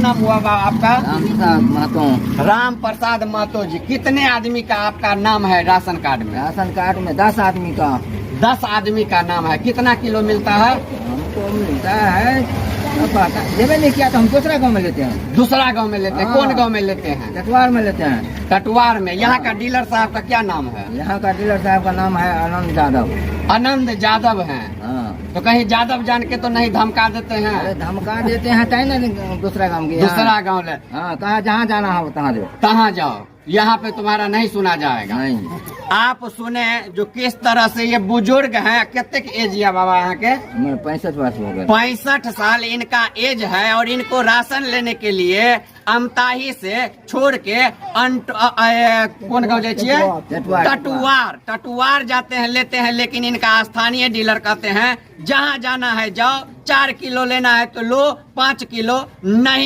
नाम हुआ आपका? राम प्रसाद महतो। राम प्रसाद महतो जी, कितने आदमी का आपका नाम है राशन कार्ड में? राशन कार्ड में 10 आदमी का। 10 आदमी का नाम है। कितना किलो मिलता है? हमको मिलता है, जब नहीं किया तो हम दूसरा गांव में लेते हैं। दूसरा गांव में लेते हैं? हाँ। कौन गांव में लेते हैं? कटवार में लेते हैं। कटवार में। यहाँ का डीलर साहब का क्या नाम है? यहाँ का डीलर साहब का नाम है आनंद यादव। आनंद यादव हैं। हाँ। तो कहीं यादव जान के तो नहीं धमका देते अरे हैं? धमका देते हैं तय ना दूसरा गांव की। दूसरा गांव ले हाँ, कहा जहाँ जाना हो तहाँ जाओ। कहाँ जाओ, यहाँ पे तुम्हारा नहीं सुना जाएगा। नहीं, आप सुने जो किस तरह से ये बुजुर्ग हैं। कितने एज है बाबा यहाँ के? मेरे 65 वर्ष हो गए। 65 साल इनका एज है और इनको राशन लेने के लिए अमताही से छोड़ के कौन गाँव जाइए? टटुआर जाते हैं, लेते हैं। लेकिन इनका स्थानीय डीलर कहते हैं जहाँ जाना है जाओ, 4 किलो लेना है तो लो, 5 किलो नहीं।